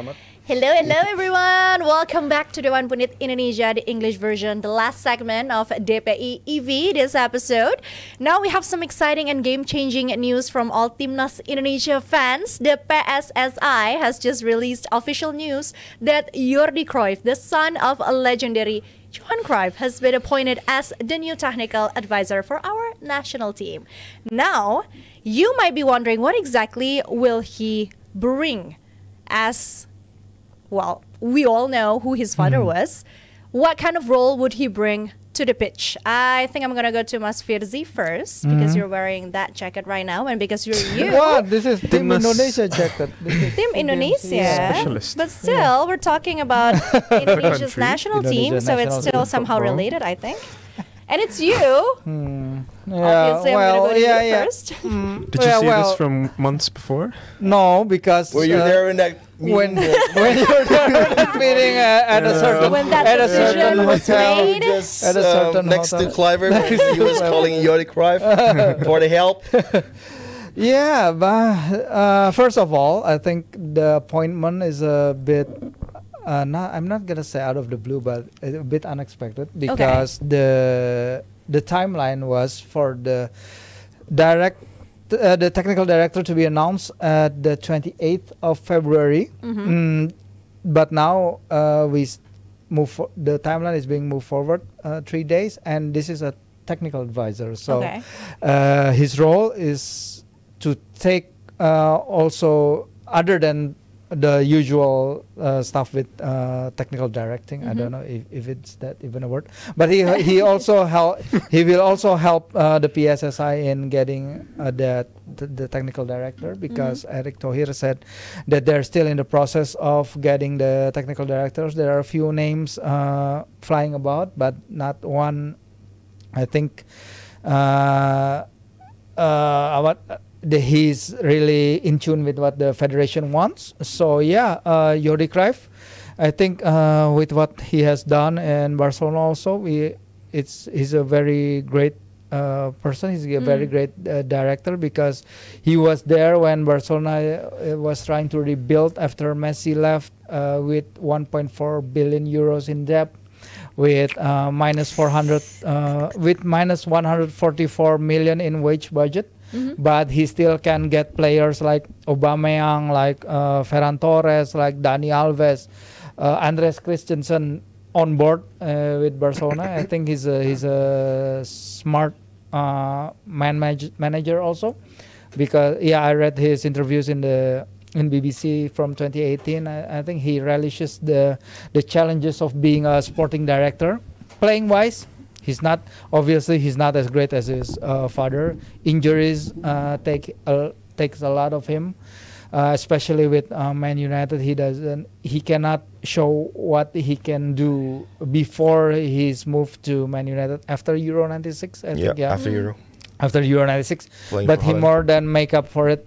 Ahmad. Hello everyone. Welcome back to Dewan Pundit Indonesia, the English version, the last segment of DPI EV this episode. Now we have some exciting and game-changing news from all Timnas Indonesia fans. The PSSI has just released official news that Jordi Cruyff, the son of a legendary Johan Cruyff, has been appointed as the new technical advisor for our national team. Now, you might be wondering what exactly will he bring, as well, we all know who his father was. What kind of role would he bring to the pitch? I think I'm gonna go to Mas Firzi first, because you're wearing that jacket right now, and because you're you. What? This is Team Indonesia jacket. Team Indonesia. Specialist. But still, we're talking about Indonesia's country. national team, Indonesia so it's national still team somehow football. related, I think. And it's you. Yeah, Obviously, I'm gonna go to you first. Did you see this from months before? No, because Were you there in that when you're there in that meeting at a certain When that at a decision certain was hotel. made. just At a certain next hotel. to Kluivert, he was calling Jordi Cruyff for the help. Yeah, but first of all, I think the appointment is a bit. I'm not gonna say out of the blue, but a bit unexpected, because the timeline was for the technical director to be announced at the 28th of February. But now the timeline is being moved forward 3 days, and this is a technical advisor. So his role is to take also, other than the usual stuff with technical directing. I don't know if it's that even a word, but he also he will also help the PSSI in getting the technical director, because Eric Thohir said that they're still in the process of getting the technical directors. There are a few names flying about, but not one. I think he's really in tune with what the federation wants. So Jordi Cruyff, I think with what he has done in Barcelona also, he's a very great person. He's a very great director, because he was there when Barcelona was trying to rebuild after Messi left, with 1.4 billion euros in debt, with minus 144 million in wage budget. But he still can get players like Aubameyang, like Ferran Torres, like Dani Alves, Andres Christensen on board with Barcelona. I think he's a smart manager also, because I read his interviews in BBC from 2018. I think he relishes the challenges of being a sporting director. Playing wise, he's not as great as his father. Injuries takes a lot of him, especially with Man United. He cannot show what he can do before he's moved to Man United after Euro 96. I think, after Euro 96. But he more than make up for it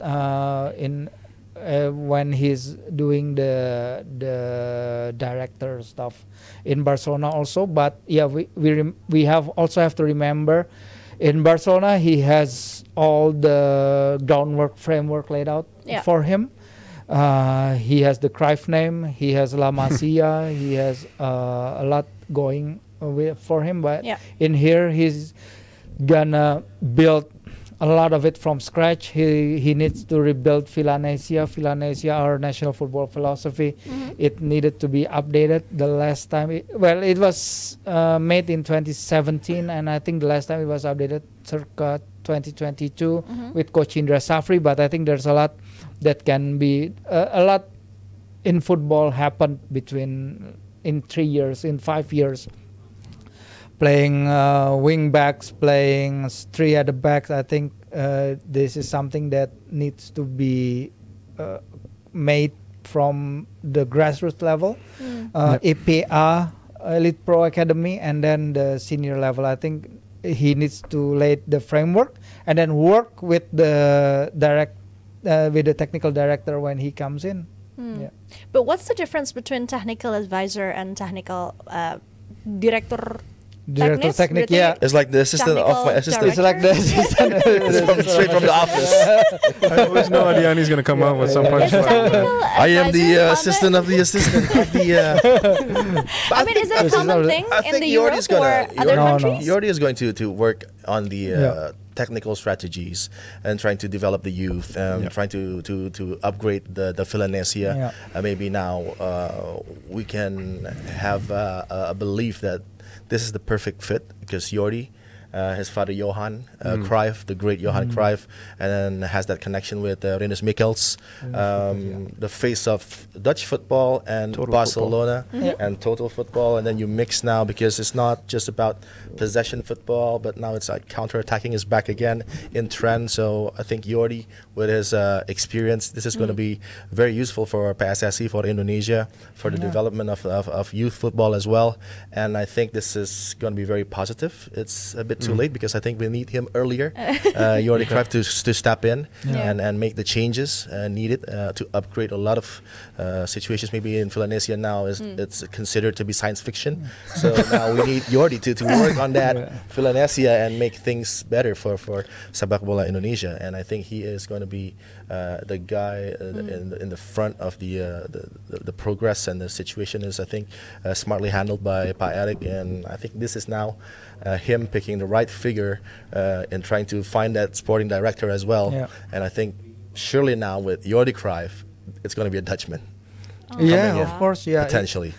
when he's doing the director stuff in Barcelona also. But we have to remember, in Barcelona he has all the groundwork framework laid out for him. He has the Cruyff name, he has La Masia, he has a lot going for him. But in here he's gonna build a lot of it from scratch. He needs to rebuild Philanesia, our national football philosophy. It needed to be updated. The last time it was made in 2017, and I think the last time it was updated circa 2022 with Coach Indra Safri. But I think there's a lot that can be a lot in football happened in 3 years, in 5 years. Playing wing backs, playing three at the backs. I think this is something that needs to be made from the grassroots level, EPA, Elite Pro Academy, and then the senior level. I think he needs to lay the framework and then work with the technical director when he comes in. But what's the difference between technical advisor and technical director Director Teknis, Technic, berarti yeah. It's like the assistant of my assistant. It's like the assistant. Straight from the office. I always know Adiani's going to come up with some Is punchline. technical I am the advisor assistant of the assistant of the. I mean, is it a common thing I in think the Europe Jordi's gonna. or other No, no. countries? Jordi is going to work on the Yeah. technical strategies and trying to develop the youth, trying to upgrade the Philanesia. Yeah. Maybe now we can have a belief that this is the perfect fit because Jordi, his father Johan Cruyff, the great Johan Cruyff, and then has that connection with Rinus Michels, the face of Dutch football and Total Barcelona and total football, and then you mix now because it's not just about possession football, but now it's like counter-attacking is back again in trend. So I think Jordi, with his experience, this is going to be very useful for PSSI, for Indonesia, for the development of youth football as well. And I think this is going to be very positive. It's a bit too late because I think we need him earlier, Jordi Cruyff, to step in and make the changes needed to upgrade a lot of situations. Maybe in Philanesia now it's considered to be science fiction. So now we need Jordi to work on that Philanesia and make things better for Sepak Bola Indonesia. And I think he is going to be the guy in the front of the progress, and the situation is, I think, smartly handled by Eric. And I think this is now him picking the right figure and trying to find that sporting director as well. Yeah. And I think surely now with Jordi Cruyff, it's going to be a Dutchman. Yeah, coming in, of course, yeah. potentially,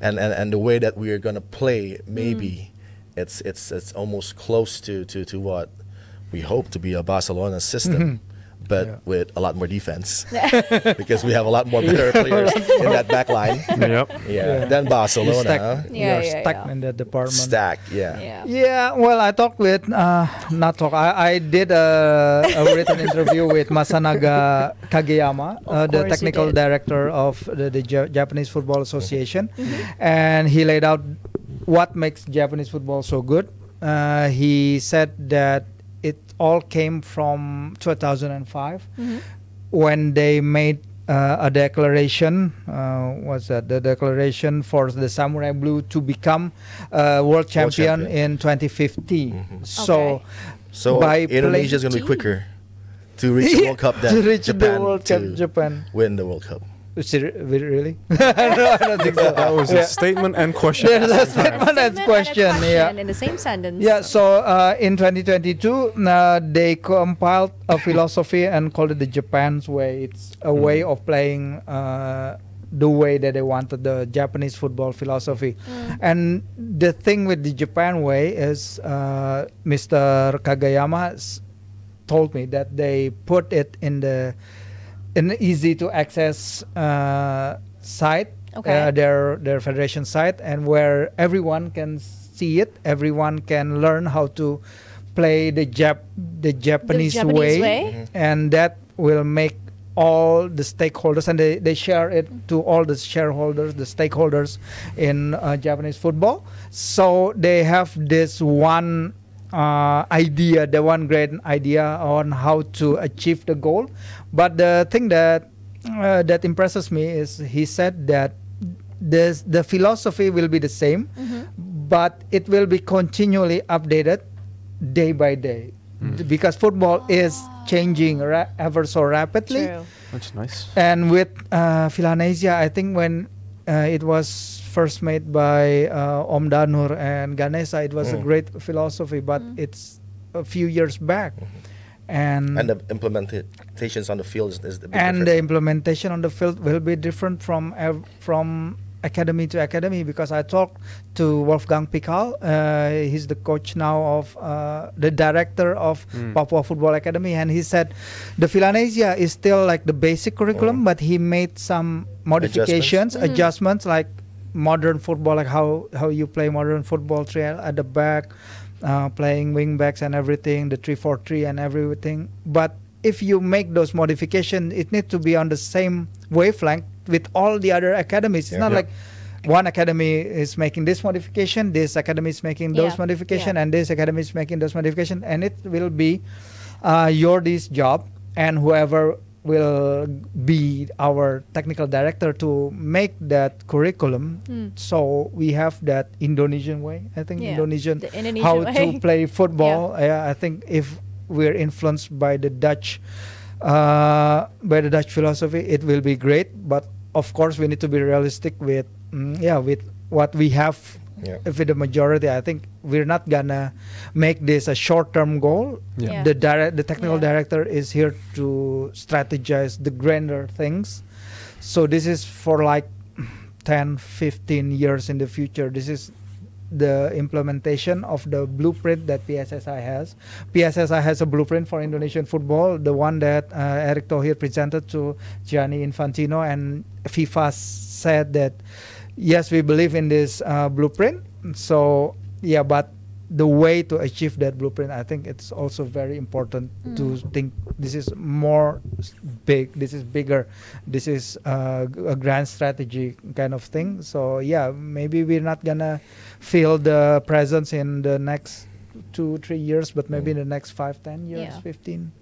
and the way that we are going to play, maybe it's almost close to what we hope to be a Barcelona system. But with a lot more defense, because we have a lot more better players in that back line. Than Barcelona. You're stuck in that department. Stacked, yeah. Yeah, well, I talked with, not talk, I did a written interview with Masanaga Kageyama, the technical director of the Japanese Football Association, and he laid out what makes Japanese football so good. He said that it all came from 2005 when they made a declaration. Was that the declaration for the Samurai Blue to become world champion in 2015? So by Indonesia is going to be quicker to reach the World Cup than to reach Japan the World Cup, to Japan. win the World Cup. Really? No, I don't think so. That was a statement and question. There's a statement and question. Yeah. In the same sentence. Yeah, so in 2022, they compiled a philosophy and called it the Japan's way. It's a way of playing the way that they wanted, the Japanese football philosophy. And the thing with the Japan way is Mr. Kageyama told me that they put it in an easy to access site, their federation site, and where everyone can see it, everyone can learn how to play the Japanese way. And that will make all the stakeholders, and they share it to all the shareholders, the stakeholders in Japanese football. So they have this one idea, the one great idea on how to achieve the goal. But the thing that impresses me is he said that the philosophy will be the same, but it will be continually updated day by day, because football is changing ever so rapidly. True. That's nice. And with Philanesia, I think when it was first made by Om Danur and Ganesha, it was a great philosophy, but it's a few years back. And the implementations on the field is the big and difference. the implementation on the field will be different from academy to academy, because I talked to Wolfgang Pikal. He's the coach now of the director of Papua Football Academy, and he said the Philanesia is still like the basic curriculum, but he made some modifications, adjustments, like modern football, like how you play modern football, trail at the back, playing wing backs and everything, the 3-4-3 and everything. But if you make those modifications, it needs to be on the same wavelength with all the other academies. It's not like one academy is making this modification, this academy is making those modification, and this academy is making those modification, and it will be Jordi's job and whoever will be our technical director to make that curriculum. So we have that Indonesian way. I think Yeah, Indonesian the Indonesian how way. to play football. I think if we're influenced by the Dutch philosophy, it will be great. But of course, we need to be realistic with with what we have. Yeah. With the majority, I think we're not gonna make this a short-term goal. Yeah. The technical Yeah. director is here to strategize the grander things. So this is for like 10, 15 years in the future. This is the implementation of the blueprint that PSSI has. PSSI has a blueprint for Indonesian football, the one that Eric Thohir presented to Gianni Infantino, and FIFA said that yes, we believe in this blueprint. So yeah, but the way to achieve that blueprint, I think it's also very important to think this is more big, this is bigger, this is a grand strategy kind of thing. So yeah, maybe we're not gonna feel the presence in the next 2-3 years, but maybe in the next 5-10 years, Yeah. 15.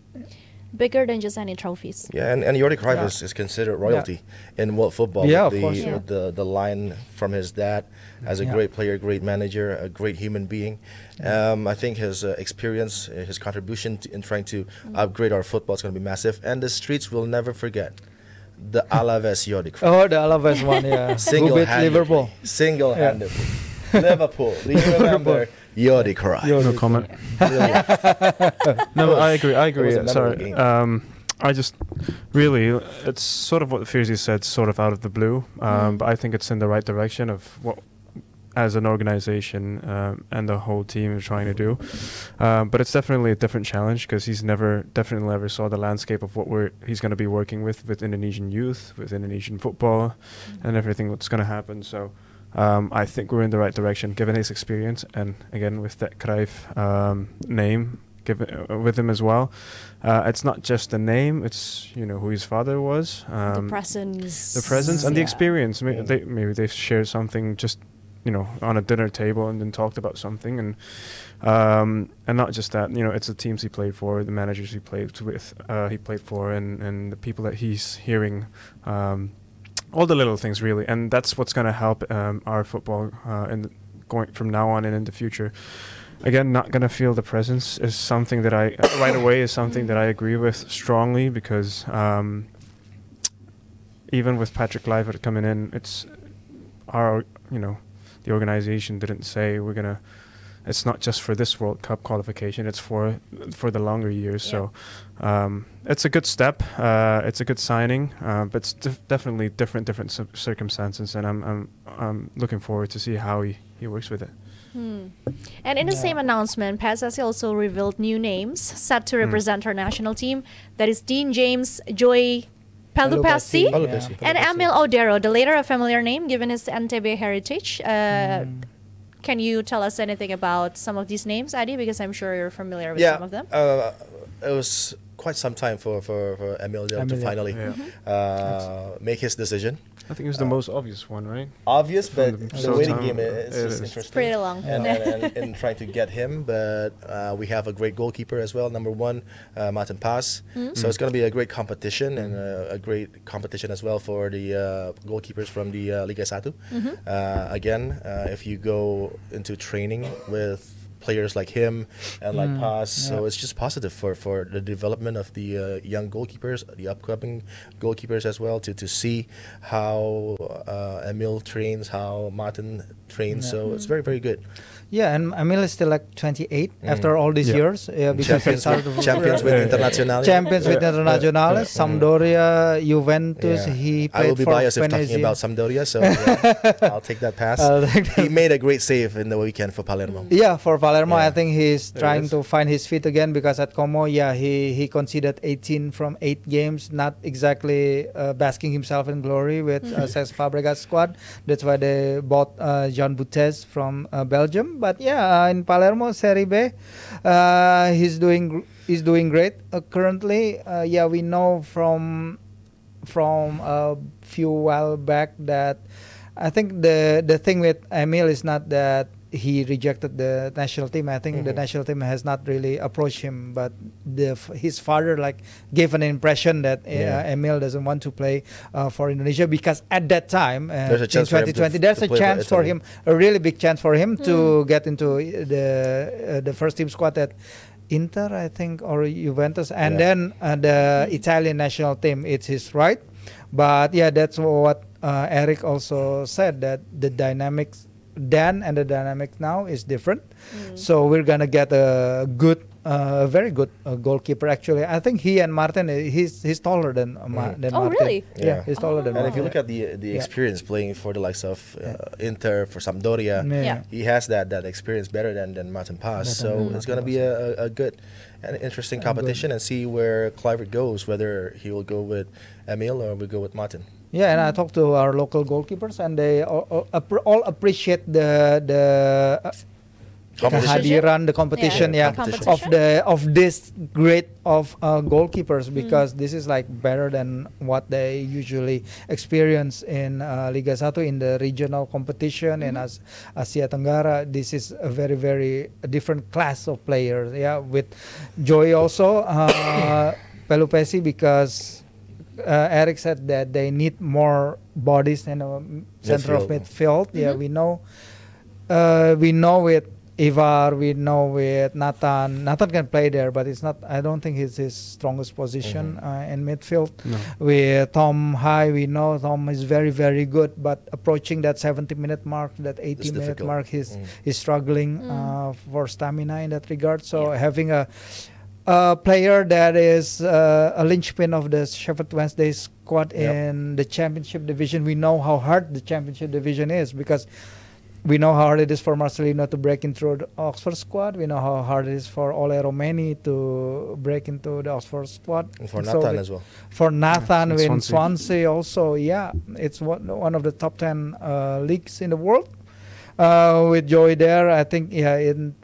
Bigger than just any trophies. Yeah, and Jordi Cruyff Yeah. is considered royalty in world football. Yeah, with of the, course. Yeah. with the line from his dad as a Yeah. great player, great manager, a great human being. I think his experience, his contribution in trying to upgrade our football is going to be massive. And the streets will never forget the Alaves Jordi Cruyff. Oh, the Alaves one, yeah. Who beat Single-handedly. Liverpool. Single-handedly. Liverpool. Do you remember Jordi Cruyff? No comment. No, I agree. It was a memorable Sorry. game. I just really, it's sort of what Firzi said, sort of out of the blue. But I think it's in the right direction of what, as an organization and the whole team is trying to do. But it's definitely a different challenge because he's definitely never saw the landscape of what he's going to be working with Indonesian youth, with Indonesian football, and everything that's going to happen. So. I think we're in the right direction given his experience, and again with that Cruyff name with him as well. It's not just the name; it's who his father was, The presence. and the Yeah. experience. Maybe they shared something just on a dinner table and then talked about something, and not just that. It's the teams he played for, the managers he played with, and the people that he's hearing. All the little things, really, and that's what's going to help our football going from now on and in the future. Again, not going to feel the presence is something that I right away is something that I agree with strongly, because even with Patrick Kluivert coming in, it's our the organization didn't say we're gonna. It's not just for this World Cup qualification; it's for the longer years. Yeah. So it's a good step. It's a good signing, but it's definitely different circumstances, and I'm looking forward to see how he works with it. And in the same announcement, PSSI also revealed new names set to represent our national team. That is Dean James, Joy Pelupesi, Pelupesi. and Emil Odero, the latter a familiar name given his NTB heritage. Can you tell us anything about some of these names, Adi? Because I'm sure you're familiar with some of them. It was quite some time for Emilio to finally make his decision. I think it was the most obvious one, right? Obvious, but From the the waiting time game it is just is. interesting. Pretty long. And trying to get him, but we have a great goalkeeper as well, number one, Martin Paz. So it's going to be a great competition, and a great competition as well for the goalkeepers from the Liga 1. Again, if you go into training with players like him and like Paz, so it's just positive for the development of the young goalkeepers, the upcoming goalkeepers as well, to see how Emil trains, how Martin trains. So it's very, very good. Yeah, and Emil is still like 28 after all these years. Yeah, because he Champions, started champions with Internazionale. Champions with Internazionale, Sampdoria, Juventus. Yeah. He played I will be for biased if talking Venezia. about Sampdoria, so yeah, I'll take that pass. He made a great save in the weekend for Palermo. Yeah, for Palermo, Yeah. I think he's There trying is. to find his feet again, because at Como, he conceded 18 from 8 games, not exactly basking himself in glory with Cesc Fabregas' squad. That's why they bought Jean Boutez from Belgium. But yeah, in Palermo Serie B, he's doing great currently. Yeah, we know from a few while back that I think the thing with Emil is not that he rejected the national team. I think the national team has not really approached him, but his father like gave an impression that Emil doesn't want to play for Indonesia, because at that time there's a in chance 2020 there's a chance for him, a really big chance for him to get into the first team squad at Inter, I think, or Juventus, and then the Italian national team. It's his right, but yeah, that's what Eric also said, that the dynamics then and the dynamics now is different. So we're gonna get a good, very good goalkeeper. Actually, I think he and Martin, he's taller than Martin. Oh, really? Yeah, he's taller than And Martin. if you look at the experience playing for the likes of Inter, for Sampdoria, he has that experience better than Martin Paz. So it's going to be a good and interesting competition, and see where Kluivert goes, whether he will go with Emil or we go with Martin. Yeah, and I talked to our local goalkeepers, and they all appreciate the hadiran, the competition, of this grade of goalkeepers, because this is like better than what they usually experience in Liga 1 in the regional competition in Asia Tenggara. This is a very, very different class of players. Yeah, with Joy also, Pelupesi, because Eric said that they need more bodies in the center of midfield. Yeah, we know with Ivar, we know with Nathan. Nathan can play there, but it's not. I don't think it's his strongest position in midfield. No. With Tom High, we know Tom is very, very good, but approaching that 70-minute mark, that 80-minute mark, he's struggling for stamina in that regard. So having a player that is a linchpin of the Sheffield Wednesday squad in the championship division. We know how hard the championship division is, because we know how hard it is for Marcelino to break into the Oxford squad. We know how hard it is for Ole Romeni to break into the Oxford squad. And for Nathan as well. For Nathan in Swansea also, it's one of the top 10 leagues in the world. With Joy there, I think,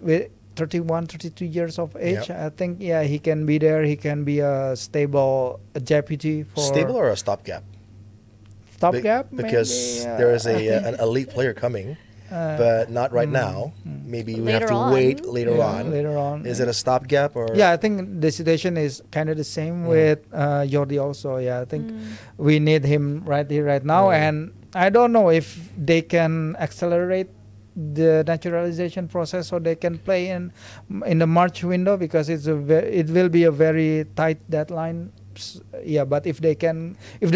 with 31, 32 years of age, I think, he can be there. He can be a stable deputy for... Stable or a stopgap? Stopgap? Because there is an elite player coming, but not right now. Maybe we have to wait later on. Later on. Is it a stopgap or? Yeah, I think the situation is kind of the same with Jordi also. Yeah, I think we need him right here, right now. And I don't know if they can accelerate the naturalization process, so they can play in the March window, because it will be a very tight deadline. Yeah, but if the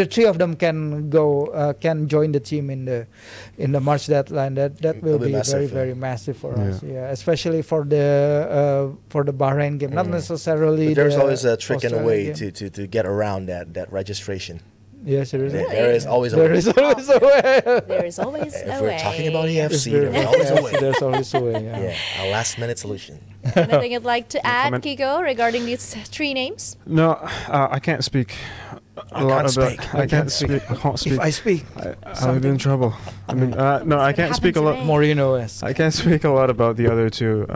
three of them can go, can join the team in the March deadline, that will be massive, very, very massive for us. Yeah, especially for the Bahrain game, not necessarily. But there's always a trick and a way to get around that registration. Yes, there is. Really? There is always a way. There is always a way. There is always a way. If we're talking about EFC, there's always a way. There's always a way. Yeah, a last-minute solution. Anything you'd like to add, Kiko, regarding these three names? No, I can't speak. I can't speak. If I speak, I'll be in trouble. I mean, no, I can't speak a lot. Mourinho-esque. I can't speak a lot about the other two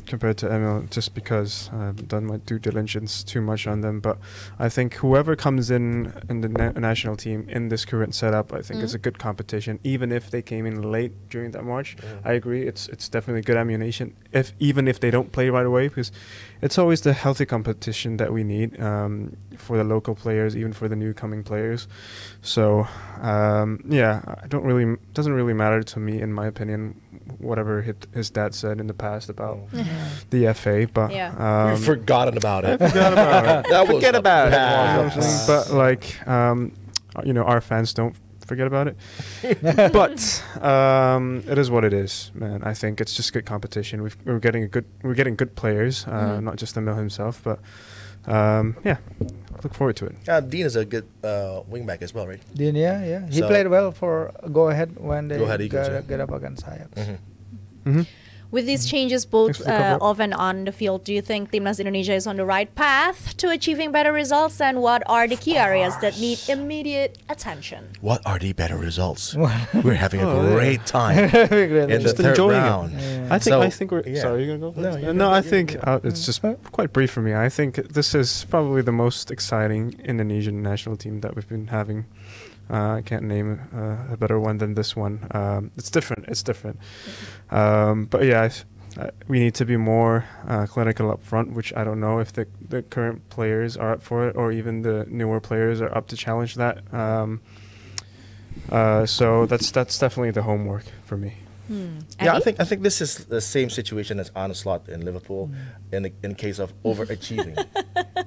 compared to Emil, just because I've done my due diligence too much on them. But I think whoever comes in the national team in this current setup, I think it's a good competition. Even if they came in late during that March, I agree. It's definitely good ammunition. Even if they don't play right away, because it's always the healthy competition that we need for the local players, even for the new coming players. So doesn't really matter to me, in my opinion, whatever his dad said in the past about the FA. But we've forgotten about it. Forget about it. But like our fans don't forget about it. But it is what it is, man. I think it's just good competition. We're getting good players, not just Emil himself, but look forward to it. Dean is a good wingback as well, right? Dean, yeah. He played well for Go Ahead when they get up against Ajax. With these changes both off and on the field, do you think Timnas Indonesia is on the right path to achieving better results? And what are the key areas that need immediate attention? What are the better results? We're having a great time in the third round. I think we're... Sorry, you're going to go? No, I think it's just quite brief for me. I think this is probably the most exciting Indonesian national team that we've been having I can't name a better one than this one. It's different. But yeah, we need to be more clinical up front, which I don't know if the current players are up for it, or even the newer players are up to challenge that. So that's definitely the homework for me. Yeah, I think this is the same situation as Onslaught in Liverpool in case of overachieving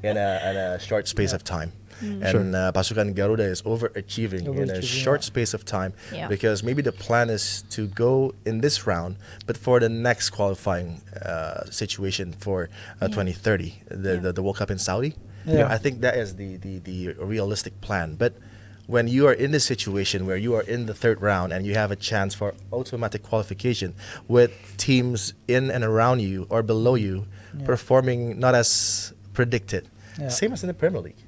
in a short space of time. And Pasukan Garuda is overachieving in a short space of time because maybe the plan is to go in this round, but for the next qualifying situation for 2030, the World Cup in Saudi. I think that is the realistic plan. But when you are in this situation where you are in the third round and you have a chance for automatic qualification with teams in and around you or below you performing not as predicted, same as in the Premier League.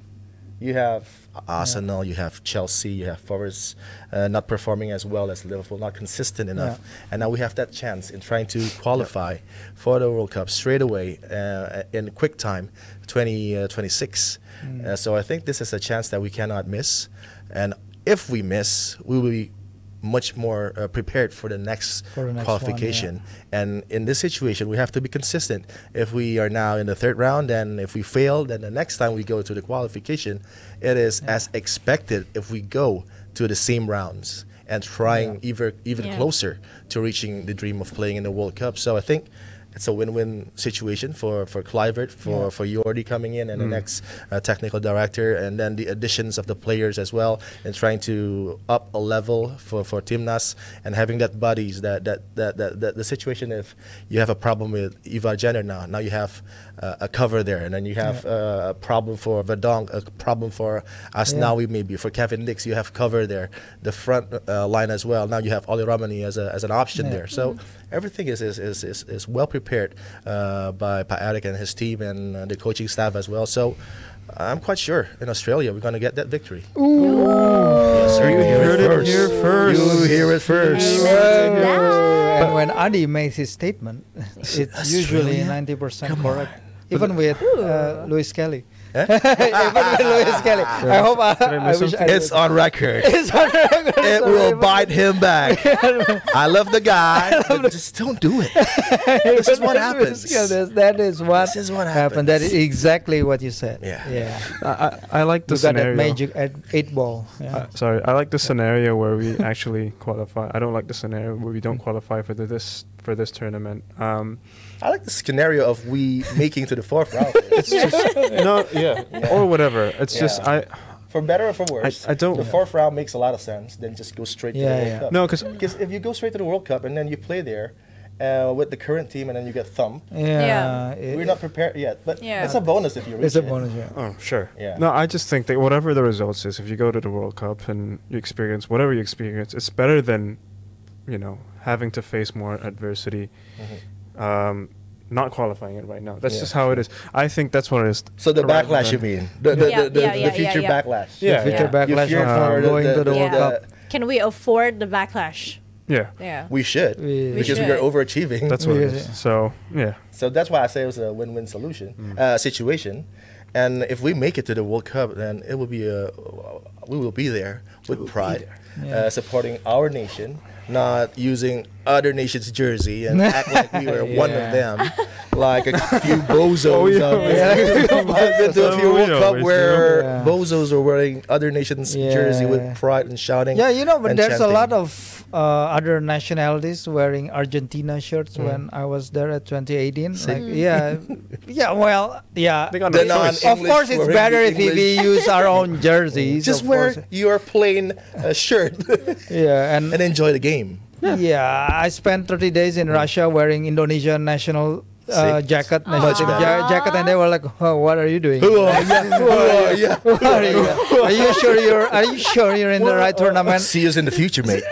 You have Arsenal, you have Chelsea, you have Forest not performing as well as Liverpool, not consistent enough. And now we have that chance in trying to qualify for the World Cup straight away in quick time, 2026. So I think this is a chance that we cannot miss. And if we miss, we will be much more prepared for the next qualification. And in this situation, we have to be consistent. If we are now in the third round, and if we fail, then the next time we go to the qualification, it is as expected if we go to the same rounds and trying even closer to reaching the dream of playing in the World Cup. So I think it's a win-win situation for Kluivert, for Jordi coming in, and the next technical director, and then the additions of the players as well, and trying to up a level for Timnas and having that buddies. That the situation, if you have a problem with Ivar Jenner now you have a cover there, and then you have a problem for Verdonk, a problem for Asnawi maybe, for Kevin Dix, you have cover there, the front line as well. Now you have Oli Ramani as an option there. So everything is well prepared by Eric and his team and the coaching staff as well. So I'm quite sure in Australia we're going to get that victory. Yes, sir. You heard it here first. You hear it first. And when Adi makes his statement, it's usually 90% correct. Even with Louis Kelly. Even with Louis Kelly. I hope I wish it's on record. It's on record. It will bite him back. I love the guy, but just don't do it. This is what happens. That is what happened. That is exactly what you said. I like the scenario. You got that magic 8 ball. Sorry, I like the scenario where we actually qualify. I don't like the scenario where we don't qualify for this tournament. I like the scenario of we making to the fourth round. It's just or whatever. It's just for better or for worse. I don't. The fourth round makes a lot of sense. Then just go straight to the World Cup. No, because if you go straight to the World Cup and then you play there with the current team and then you get thumped. We're not prepared yet, but it's a bonus if you reach it. It's a bonus. Oh, sure. No, I just think that whatever the results is, if you go to the World Cup and you experience whatever you experience, it's better than, having to face more adversity. Not qualifying it right now. That's just how it is. I think that's what it is. So the backlash, you mean? The future backlash. The future backlash of going to the World Cup. Can we afford the backlash? Yeah. We should. Because we are overachieving. That's what it is. So, So that's why I say it was a win-win situation. And if we make it to the World Cup, then it will be we will be there with pride, supporting our nation, not using other nations' jersey and act like we were one of them, like a few bozos. I've been to a few World Cup where bozos are wearing other nations' jersey with pride and shouting. But there's a lot of other nationalities wearing Argentina shirts when I was there at 2018. Of course, it's better if we use our own jerseys. Just wear your plain shirt. And enjoy the game. I spent 30 days in Russia wearing Indonesian national jacket, jacket, and they were like, "Oh, what are you doing? Who are you? Are you sure you're in the right tournament? See us in the future, mate."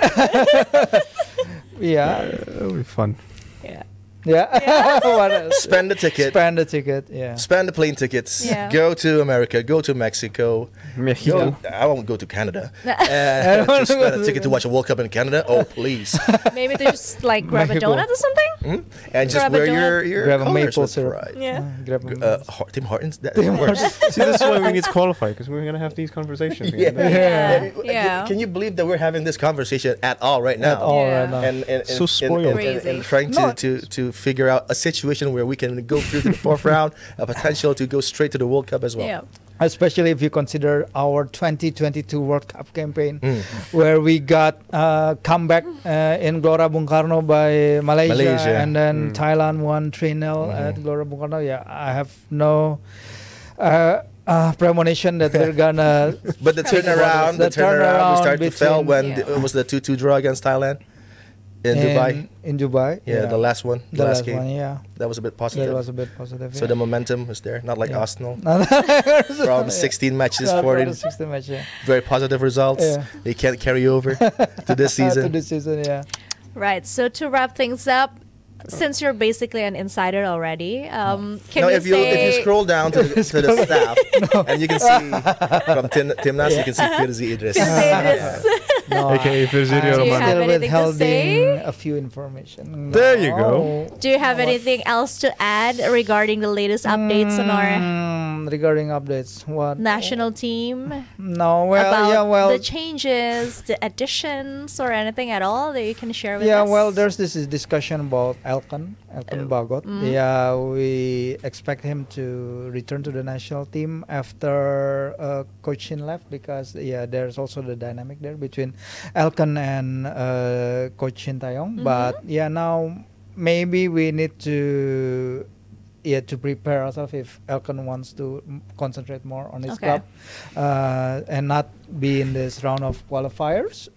It'll be fun. Spend the ticket. Spend the plane tickets. Go to America. Go to Mexico. I won't go to Canada. Just spend a ticket to watch a World Cup in Canada. Oh, please. Maybe they just grab a donut or something. And just Grab a wear your Grab a colors maple with syrup. pride. Yeah. Grab a Tim Hortons. That Tim works. See, this is why we need to qualify because we're gonna have these conversations. Yeah. Yeah. Yeah. Can you believe that we're having this conversation at all right now? At all Yeah. right now. And So spoiled. and trying No. to figure out a situation where we can go through to the fourth round, a potential to go straight to the World Cup as well. Yeah. Especially if you consider our 2022 World Cup campaign, where we got comeback in Gelora Bung Karno by Malaysia, and then Thailand won 3-0 at Gelora Bung Karno. Yeah, I have no premonition that we're gonna. But the turnaround, we started to fail when it was the 2-2 draw against Thailand in Dubai. In Dubai, Yeah, the last one, the last game. one, yeah, That was a bit positive. that was a bit positive. So the momentum was there, not like Yeah. Arsenal. the From 16 matches, 14 16 match, yeah. very positive results. Yeah. They can't carry over to this season. To this season, yeah. Right. So to wrap things up, since you're basically an insider already, can No, you if you scroll down to the staff, and you can see from Timnas, you can see Firzi Idris. No, AKA Virgilio Do you Romano. have still anything to say? withholding a few information. There you go. Do you have anything else to add regarding the latest updates on our Regarding updates, what national team? No, well, About yeah, well, the changes, the additions, or anything at all that you can share with yeah, us? well, there's this discussion about Elkan Bagot. Yeah, we expect him to return to the national team after Coach Shin left, because there's also the dynamic there between Elkan and Coach Shin Taeyong. But yeah, now maybe we need to prepare ourselves if Elkan wants to concentrate more on his club and not be in this round of qualifiers.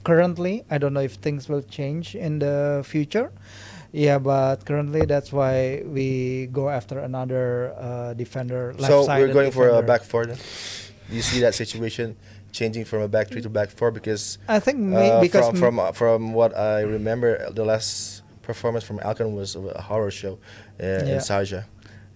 Currently, I don't know if things will change in the future. Yeah, but currently that's why we go after another defender. So we're going for a back four then? Do you see that situation changing from a back three to back four? Because I think because from what I remember, the last performance from Alkan was a horror show in Sharjah.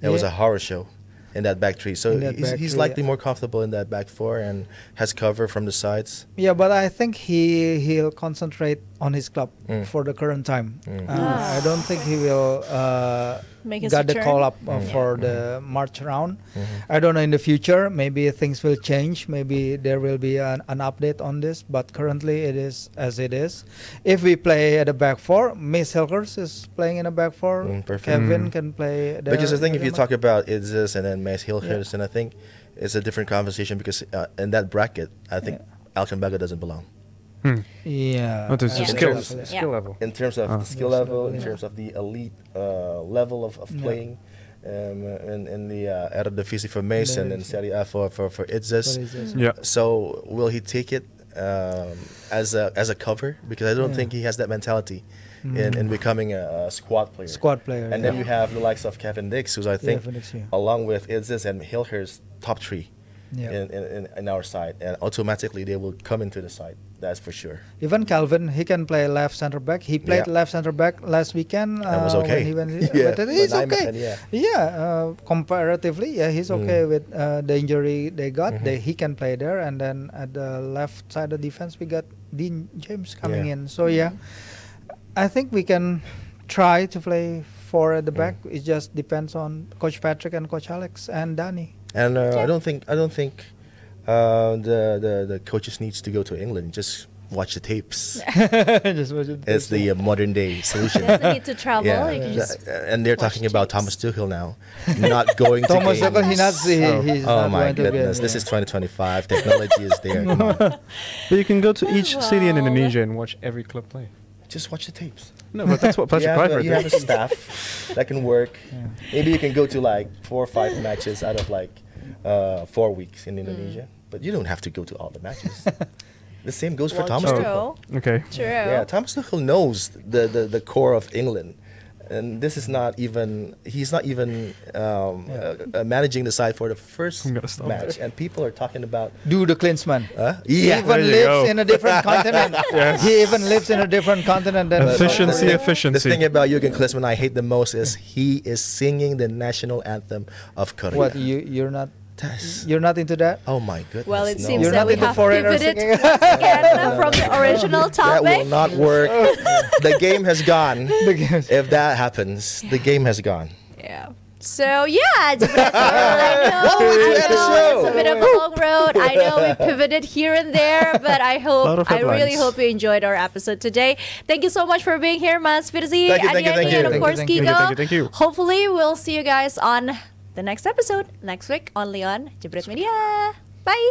It was a horror show in that back three. So he's likely more comfortable in that back four and has cover from the sides. Yeah, but I think he'll concentrate on his club for the current time. I don't think he will got the call up for the March round. I don't know in the future. Maybe things will change. Maybe there will be an update on this. But currently it is as it is. If we play at the back four, Miss Hilgers is playing in the back four. Kevin can play there. Because I think if you talk about Idzis and then Miss Hilgers, and I think it's a different conversation because in that bracket, I think Alkan Bagot doesn't belong. Yeah. What is the Yeah. skill level? In terms of the skill level, in terms of the elite level of playing, in the Eredivisie for Mason and Serie A for Idzis. Yeah. So will he take it as a cover? Because I don't think he has that mentality in becoming a squad player. And then you have the likes of Kevin Dix, who's I think along with Idzis and Hilgers top three in our side, and automatically they will come into the side. That's for sure. Even Calvin, he can play left center back. He played left center back last weekend. That was okay. But he's okay. Comparatively, he's okay with the injury they got. He can play there, and then at the left side of defense, we got Dean James coming in. So I think we can try to play four at the back. It just depends on Coach Patrick and Coach Alex and Danny. And I don't think the coaches needs to go to England. Just watch the tapes. Just watch it. It's the modern day solution. Doesn't need to travel. You can just and they're talking about Thomas Tuchel now, not going to Thomas games. Tuchel, he's Oh not my going to goodness! get, This is 2025. Technology is there. Come on. But you can go to each city in Indonesia and watch every club play. Just watch the tapes. No, but that's what Patrick Kluivert You have did. a staff that can work. Maybe you can go to like 4 or 5 matches out of like 4 weeks in Indonesia. But you don't have to go to all the matches. The same goes for Thomas Tuchel. Okay. True. Yeah, Thomas Tuchel knows the core of England. And this is not even, he's not even managing the side for the first match. And people are talking about... Do the Klinsmann. He Yeah. even lives in a different continent. He even lives in a different continent than Efficiency. The thing about Jurgen Klinsmann I hate the most is he is singing the national anthem of Korea. What, you're not You're not into that? Oh my goodness. Well, it no. seems You're that not we into have foreigners pivoted again. once again from the original That will topic. not work. The game has gone. The games. If that happens, the game has gone. Yeah. So yeah, Jebret, I know, Welcome to the show. it's a bit of a long road. I know we pivoted here and there, but I Lot of really headlines. hope you enjoyed our episode today. Thank you so much for being here, Mas Firzi, Thank you, Ani, thank you. and of Thank you, course thank you. Kiko. Thank you. Hopefully, we'll see you guys on the next episode next week only on Jebret Media. Bye.